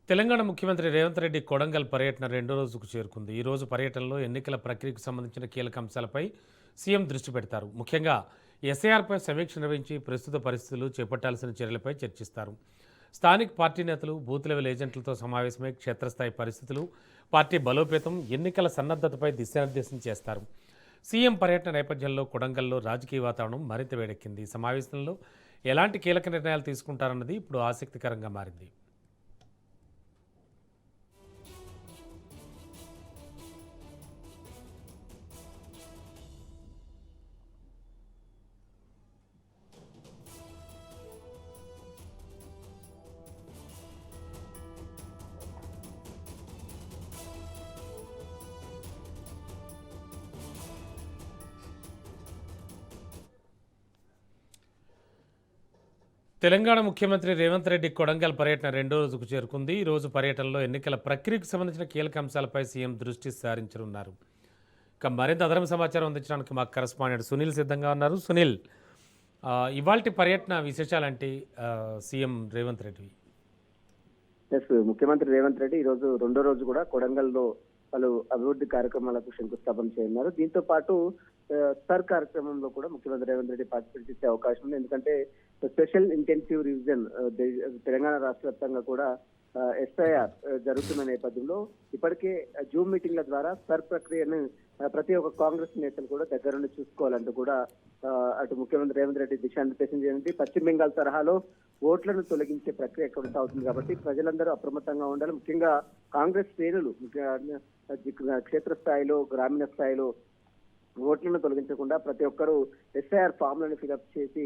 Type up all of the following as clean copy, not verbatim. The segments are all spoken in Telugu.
తెలంగాణ ముఖ్యమంత్రి రేవంత్ రెడ్డి కొడంగల్ పర్యటన రెండో రోజుకు చేరుకుంది. ఈ రోజు పర్యటనలో ఎన్నికల ప్రక్రియకు సంబంధించిన కీలక అంశాలపై సీఎం దృష్టి పెడతారు. ముఖ్యంగా ఎస్ఐఆర్పై సమీక్ష నిర్వహించి ప్రస్తుత పరిస్థితులు చేపట్టాల్సిన చర్యలపై చర్చిస్తారు. స్థానిక పార్టీ నేతలు, బూత్ లెవెల్ ఏజెంట్లతో సమావేశమై క్షేత్రస్థాయి పరిస్థితులు, పార్టీ బలోపేతం, ఎన్నికల సన్నద్ధతపై దిశానిర్దేశం చేస్తారు. సీఎం పర్యటన నేపథ్యంలో కొడంగల్లో రాజకీయ వాతావరణం మరింత వేడెక్కింది. ఈ సమావేశంలో ఎలాంటి కీలక నిర్ణయాలు తీసుకుంటారన్నది ఇప్పుడు ఆసక్తికరంగా మారింది. తెలంగాణ ముఖ్యమంత్రి రేవంత్ రెడ్డి కొడంగల్ పర్యటన రెండో రోజుకు చేరుకుంది. ఈ రోజు పర్యటనలో ఎన్నికల ప్రక్రియకు సంబంధించిన కీలక అంశాలపై సీఎం దృష్టి సారించనున్నారు. ఇక మరింత అదనపు సమాచారం అందించడానికి మా కరెస్పాండెంట్ సునీల్ సిద్ధంగా ఉన్నారు. సునీల్, ఇవాల్టి పర్యటన విశేషాలంటే సీఎం రేవంత్ రెడ్డి. ముఖ్యమంత్రి రేవంత్ రెడ్డి ఈ రోజు రెండో రోజు కూడా కొడంగల్లో పలు అభివృద్ధి కార్యక్రమాలకు శంకుస్థాపన చేయనున్నారు. దీంతో పాటు సర్ కార్యక్రమంలో కూడా ముఖ్యమంత్రి రేవంత్ రెడ్డి పార్టిసిపేట్ చేసే అవకాశం ఉంది. ఎందుకంటే స్పెషల్ ఇంటెన్సివ్ రివిజన్ తెలంగాణ రాష్ట్ర వ్యాప్తంగా కూడా ఎస్ఐఆర్ జరుగుతున్న నేపథ్యంలో ఇప్పటికే జూమ్ మీటింగ్ల ద్వారా సర్ ప్రక్రియను ప్రతి ఒక్క కాంగ్రెస్ నేతలు కూడా దగ్గర నుండి చూసుకోవాలంటూ కూడా అటు ముఖ్యమంత్రి రేవంత్ రెడ్డి దిశానిర్దేశం చేయండి. పశ్చిమ బెంగాల్ తరహాలో ఓట్లను తొలగించే ప్రక్రియ కొనసాగుతుంది కాబట్టి ప్రజలందరూ అప్రమత్తంగా ఉండాలి. ముఖ్యంగా కాంగ్రెస్ శ్రేణులు క్షేత్రస్థాయిలో, గ్రామీణ స్థాయిలో ఓట్లను తొలగించకుండా ప్రతి ఒక్కరూ ఎస్ఐఆర్ ఫామ్లను ఫిలప్ చేసి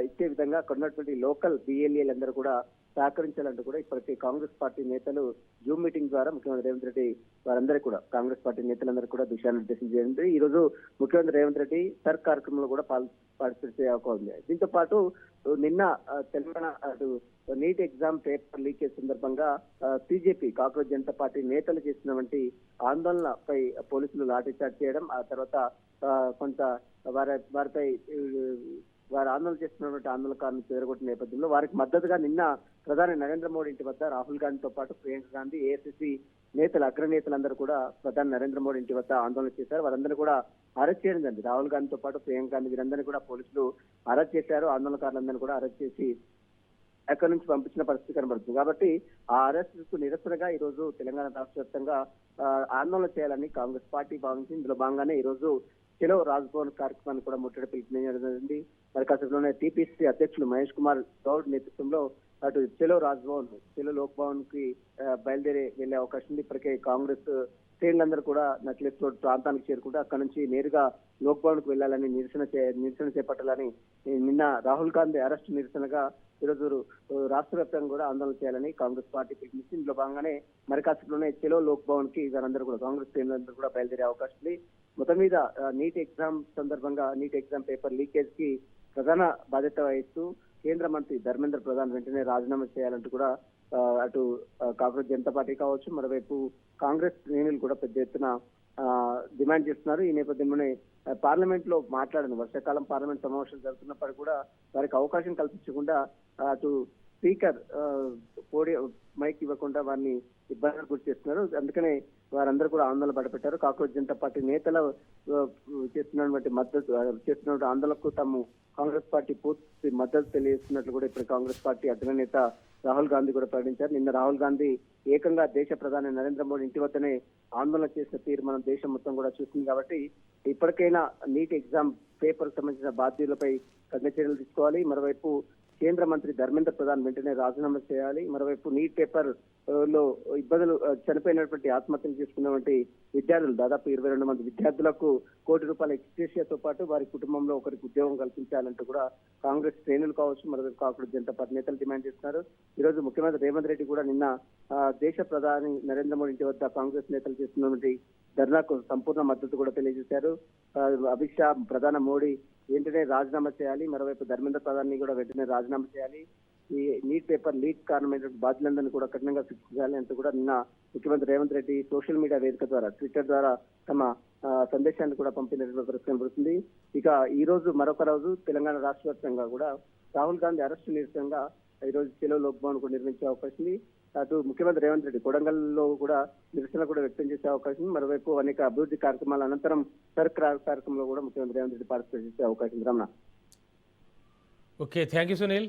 ఇచ్చే విధంగా అక్కడ ఉన్నటువంటి లోకల్ బిఎల్ఏలందరూ కూడా సహకరించాలంటూ కూడా ఇప్పటికే కాంగ్రెస్ పార్టీ నేతలు జూమ్ మీటింగ్ ద్వారా ముఖ్యమంత్రి రేవంత్ రెడ్డి వారందరూ కూడా కాంగ్రెస్ పార్టీ నేతలందరూ కూడా దిశానిర్దేశం చేయండి. ఈ రోజు ముఖ్యమంత్రి రేవంత్ రెడ్డి సర్ కార్యక్రమంలో కూడా పార్టిసిపేట్ చేయ అవకాశం ఉంది. దీంతో పాటు నిన్న తెలంగాణ అటు నీట్ ఎగ్జామ్ పేపర్ లీకేజ్ సందర్భంగా సిజేపీ కాంగ్రెస్ జనతా పార్టీ నేతలు చేసినటువంటి ఆందోళనపై పోలీసులు లాఠీచార్జ్ చేయడం, ఆ తర్వాత కొంత వారిపై వారు ఆందోళన చేస్తున్నటువంటి ఆందోళనకారులను చేరగొట్టిన నేపథ్యంలో వారికి మద్దతుగా నిన్న ప్రధాని నరేంద్ర మోడీ ఇంటి వద్ద రాహుల్ గాంధీతో పాటు ప్రియాంక గాంధీ, ఏఐసిసి నేతలు, అగ్రనేతలందరూ కూడా ప్రధాని నరేంద్ర మోడీ ఇంటి వద్ద ఆందోళన చేశారు. వారందరూ కూడా అరెస్ట్ చేయడం జరిగింది. రాహుల్ గాంధీతో పాటు ప్రియాంక గాంధీ వీరందరినీ కూడా పోలీసులు అరెస్ట్ చేశారు. ఆందోళనకారులందరినీ కూడా అరెస్ట్ చేసి అక్కడి నుంచి పంపించిన పరిస్థితి కనబడుతుంది. కాబట్టి ఆ అరెస్ట్ కు నిరసనగా ఈ రోజు తెలంగాణ రాష్ట్ర వ్యాప్తంగా ఆందోళన చేయాలని కాంగ్రెస్ పార్టీ భావించి ఇందులో భాగంగానే ఈ రోజు చెలో రాజ్భవన్ కార్యక్రమాన్ని కూడా ముట్టడి పిలుపునివ్వడం జరిగింది. మరి కాసేపులోనే టీపీసీ అధ్యక్షులు మహేష్ కుమార్ గౌడ్ నేతృత్వంలో అటు చెలో రాజ్భవన్, చెలో లోక్ భవన్ కి బయలుదేరి వెళ్లే అవకాశం ఉంది. ఇప్పటికే కాంగ్రెస్ శ్రేణులందరూ కూడా నక్లెస్ రోడ్ ప్రాంతానికి చేరుకుంటూ అక్కడ నుంచి నేరుగా లోక్ భవన్ కు వెళ్లాలని నిరసన చేపట్టాలని నిన్న రాహుల్ గాంధీ అరెస్ట్ నిరసనగా ఈరోజు రాష్ట్ర వ్యాప్తంగా కూడా ఆందోళన చేయాలని కాంగ్రెస్ పార్టీ పిలుపునిచ్చి ఇందులో భాగంగానే మరి కాసేపులోనే చెలో లోక్ భవన్ కి వారందరూ కూడా కాంగ్రెస్ శ్రేణులందరూ కూడా బయలుదేరే అవకాశం ఉంది. మొత్తం మీద నీట్ ఎగ్జామ్ సందర్భంగా నీట్ ఎగ్జామ్ పేపర్ లీకేజ్ కి ప్రధాన బాధ్యత వహిస్తూ కేంద్ర మంత్రి ధర్మేంద్ర ప్రధాన్ వెంటనే రాజీనామా చేయాలంటూ కూడా అటు కాంగ్రెస్ జనతా పార్టీ కావచ్చు, మరోవైపు కాంగ్రెస్ శ్రేణులు కూడా పెద్ద ఎత్తున డిమాండ్ చేస్తున్నారు. ఈ నేపథ్యంలోనే పార్లమెంట్ లో మాట్లాడింది. వర్షాకాలం పార్లమెంట్ సమావేశాలు జరుగుతున్నప్పటికీ కూడా వారికి అవకాశం కల్పించకుండా అటు స్పీకర్ మైక్ ఇవ్వకుండా వారిని ఇబ్బందులు గురి చేస్తున్నారు. అందుకనే వారందరూ కూడా ఆందోళన పడిపెట్టారు. కాంగ్రెస్ జనతా పార్టీ నేతలు చేస్తున్న ఆందోళనకు తాము కాంగ్రెస్ పార్టీ పూర్తి మద్దతు తెలియజేస్తున్నట్లు కూడా ఇప్పుడు కాంగ్రెస్ పార్టీ అగ్రనేత రాహుల్ గాంధీ కూడా ప్రకటించారు. నిన్న రాహుల్ గాంధీ ఏకంగా దేశ ప్రధాని నరేంద్ర మోడీ ఇంటి వద్దనే ఆందోళన చేసిన తీరు మనం దేశం మొత్తం కూడా చూస్తుంది. కాబట్టి ఇప్పటికైనా నీట్ ఎగ్జామ్ పేపర్ సంబంధించిన బాధ్యులపై కఠిన చర్యలు తీసుకోవాలి. మరోవైపు కేంద్ర మంత్రి ధర్మేంద్ర ప్రధాన్ వెంటనే రాజీనామా చేయాలి. మరోవైపు నీట్ పేపర్ లో ఇబ్బందులు చనిపోయినటువంటి ఆత్మహత్యలు చేసుకున్నటువంటి విద్యార్థులు దాదాపు 22 మంది విద్యార్థులకు ₹1,00,00,000 ఎక్స్గ్రేషియాతో పాటు వారి కుటుంబంలో ఒకరికి ఉద్యోగం కల్పించాలంటూ కూడా కాంగ్రెస్ శ్రేణులు కావచ్చు, మరోవైపు కాంగ్రెస్ జనతా పార్టీ నేతలు డిమాండ్ చేస్తున్నారు. ఈ రోజు ముఖ్యమంత్రి రేవంత్ రెడ్డి కూడా నిన్న దేశ ప్రధాని నరేంద్ర మోడీ ఇంటి వద్ద కాంగ్రెస్ నేతలు చేస్తున్నటువంటి ధర్నాకు సంపూర్ణ మద్దతు కూడా తెలియజేశారు. అమిత్ షా, ప్రధాని మోడీ వెంటనే రాజీనామా చేయాలి, మరోవైపు ధర్మేంద్ర ప్రధాని కూడా వెంటనే రాజీనామా చేయాలి, ఈ నీట్ పేపర్ లీక్ కారణమైనటువంటి బాధ్యులందరినీ కూడా కఠినంగా శిక్షించాలి అంటూ కూడా నిన్న ముఖ్యమంత్రి రేవంత్ రెడ్డి సోషల్ మీడియా వేదిక ద్వారా, ట్విట్టర్ ద్వారా తమ సందేశాన్ని కూడా పంపినటువంటి పరిస్థితి కనబడుతుంది. ఇక ఈ రోజు మరొక రోజు తెలంగాణ రాష్ట్ర వ్యాప్తంగా కూడా రాహుల్ గాంధీ అరెస్టు నిరసనగా ఈ రోజు చెలో లోక్ భవన్ కూడా నిర్వహించే అవకాశం ఉంది. అటు ముఖ్యమంత్రి రేవంత్ రెడ్డి కొడంగల్లో కూడా నిరసన కూడా వ్యక్తం చేసే అవకాశం ఉంది. మరోవైపు అనేక అభివృద్ధి కార్యక్రమాల అనంతరం సర్క్ కార్యక్రమంలో కూడా ముఖ్యమంత్రి రేవంత్ రెడ్డి పార్టిసిపేట్ చేసే అవకాశం ఉంది. Ramana. Okay, thank you Sunil.